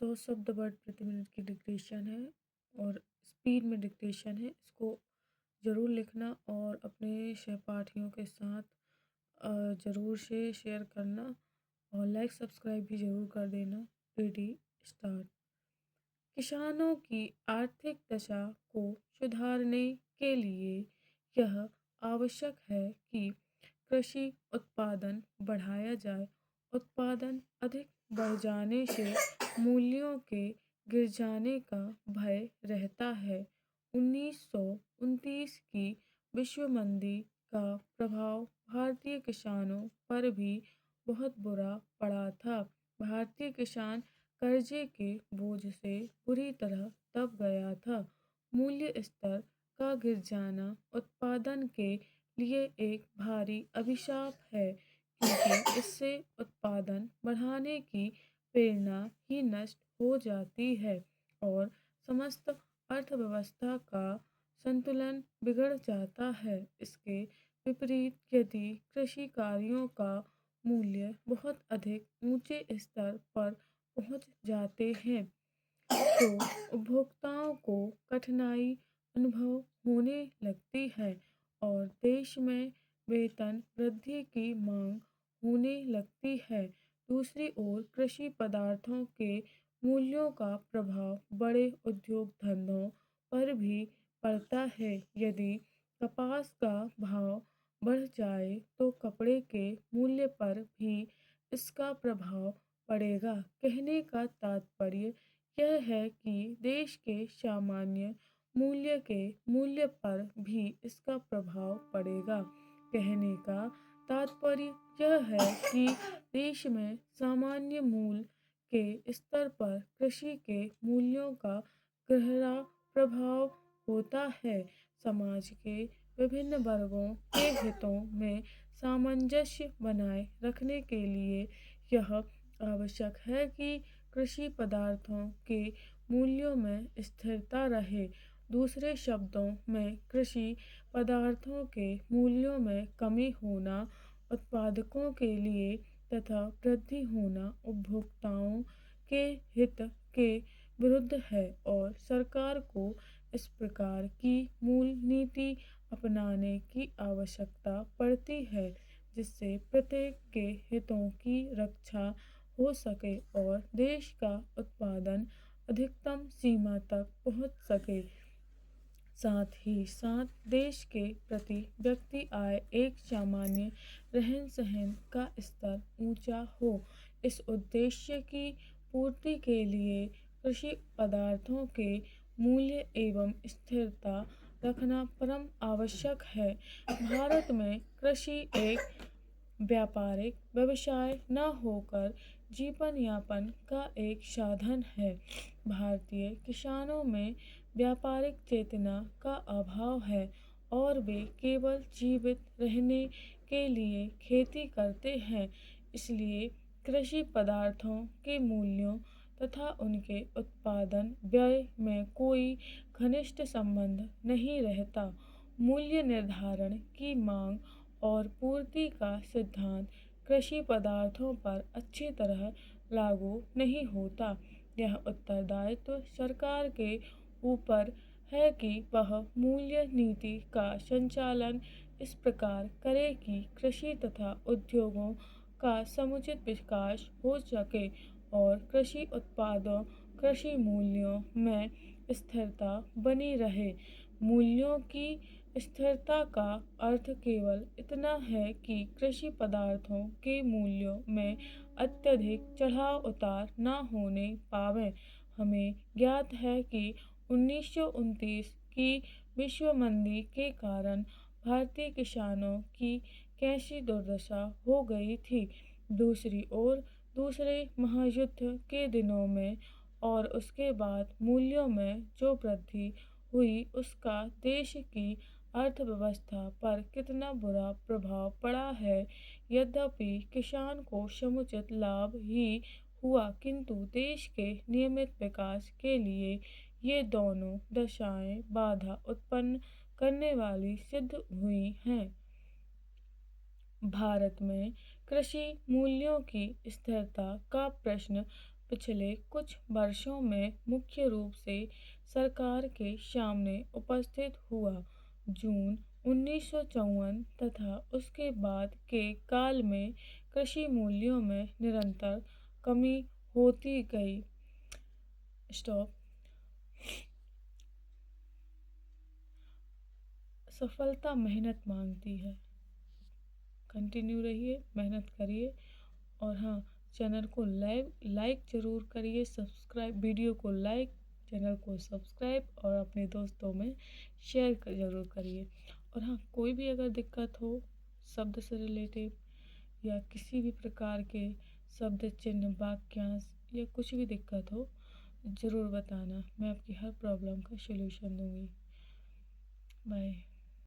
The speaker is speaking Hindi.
100 शब्द वर्ड प्रति मिनट की डिक्टेशन है और स्पीड में डिक्टेशन है। इसको ज़रूर लिखना और अपने सहपाठियों के साथ ज़रूर से शेयर करना और लाइक सब्सक्राइब भी ज़रूर कर देना। Ready start. किसानों की आर्थिक दशा को सुधारने के लिए यह आवश्यक है कि कृषि उत्पादन बढ़ाया जाए। उत्पादन अधिक बढ़ जाने से मूल्यों के गिर जाने का भय रहता है। 1929 की विश्व मंदी का प्रभाव भारतीय किसानों पर भी बहुत बुरा पड़ा था। भारतीय किसान कर्जे के बोझ से बुरी तरह दब गया था। मूल्य स्तर का गिर जाना उत्पादन के लिए एक भारी अभिशाप है, क्योंकि इससे उत्पादन बढ़ाने की प्रेरणा ही नष्ट हो जाती है और समस्त अर्थव्यवस्था का संतुलन बिगड़ जाता है। इसके विपरीत यदि कृषि कार्यों का मूल्य बहुत अधिक ऊंचे स्तर पर पहुंच जाते हैं तो उपभोक्ताओं को कठिनाई अनुभव होने लगती है और देश में वेतन वृद्धि की मांग होने लगती है। दूसरी ओर कृषि पदार्थों के मूल्यों का प्रभाव बड़े उद्योग धंधों पर भी पड़ता है। यदि कपास का भाव बढ़ जाए तो कपड़े के मूल्य पर भी इसका प्रभाव पड़ेगा। कहने का तात्पर्य यह है कि देश के सामान्य मूल्य के मूल्य पर भी इसका प्रभाव पड़ेगा। कहने का तात्पर्य यह है कि देश में सामान्य मूल्य के स्तर पर कृषि के मूल्यों का गहरा प्रभाव होता है। समाज के विभिन्न वर्गों के हितों में सामंजस्य बनाए रखने के लिए यह आवश्यक है कि कृषि पदार्थों के मूल्यों में स्थिरता रहे। दूसरे शब्दों में कृषि पदार्थों के मूल्यों में कमी होना उत्पादकों के लिए तथा वृद्धि होना उपभोक्ताओं के हित के विरुद्ध है और सरकार को इस प्रकार की मूल नीति अपनाने की आवश्यकता पड़ती है, जिससे प्रत्येक के हितों की रक्षा हो सके और देश का उत्पादन अधिकतम सीमा तक पहुंच सके। साथ ही साथ देश के प्रति व्यक्ति आय एक सामान्य रहन सहन का स्तर ऊंचा हो। इस उद्देश्य की पूर्ति के लिए कृषि पदार्थों के मूल्य एवं स्थिरता रखना परम आवश्यक है। भारत में कृषि एक व्यापारिक व्यवसाय न होकर जीवन यापन का एक साधन है। भारतीय किसानों में व्यापारिक चेतना का अभाव है और वे केवल जीवित रहने के लिए खेती करते हैं। इसलिए कृषि पदार्थों के मूल्यों तथा उनके उत्पादन व्यय में कोई घनिष्ठ संबंध नहीं रहता। मूल्य निर्धारण की मांग और पूर्ति का सिद्धांत कृषि पदार्थों पर अच्छी तरह लागू नहीं होता। यह उत्तरदायित्व सरकार के ऊपर है कि वह मूल्य नीति का संचालन इस प्रकार करे कि कृषि तथा उद्योगों का समुचित विकास हो सके और कृषि उत्पादों कृषि मूल्यों में स्थिरता बनी रहे। मूल्यों की स्थिरता का अर्थ केवल इतना है कि कृषि पदार्थों के मूल्यों में अत्यधिक चढ़ाव उतार न होने पावे। हमें ज्ञात है कि 1929 की विश्व मंदी के कारण भारतीय किसानों की कैसी दुर्दशा हो गई थी। दूसरी ओर दूसरे महायुद्ध के दिनों में और उसके बाद मूल्यों में जो वृद्धि हुई उसका देश की अर्थव्यवस्था पर कितना बुरा प्रभाव पड़ा है। यद्यपि किसान को समुचित लाभ ही हुआ, किंतु देश के नियमित विकास के लिए ये दोनों दशाएं बाधा उत्पन्न करने वाली सिद्ध हुई हैं। भारत में कृषि मूल्यों की स्थिरता का प्रश्न पिछले कुछ वर्षों में मुख्य रूप से सरकार के सामने उपस्थित हुआ। जून 1954 तथा उसके बाद के काल में कृषि मूल्यों में निरंतर कमी होती गई। स्टॉप। सफलता मेहनत मांगती है। कंटिन्यू रहिए, मेहनत करिए और हाँ, चैनल को लाइक ज़रूर करिए, सब्सक्राइब, वीडियो को लाइक, चैनल को सब्सक्राइब और अपने दोस्तों में शेयर ज़रूर करिए। और हाँ, कोई भी अगर दिक्कत हो शब्द से रिलेटेड या किसी भी प्रकार के शब्द चिन्ह वाक्यांश या कुछ भी दिक्कत हो ज़रूर बताना, मैं आपकी हर प्रॉब्लम का सलूशन दूंगी। बाय।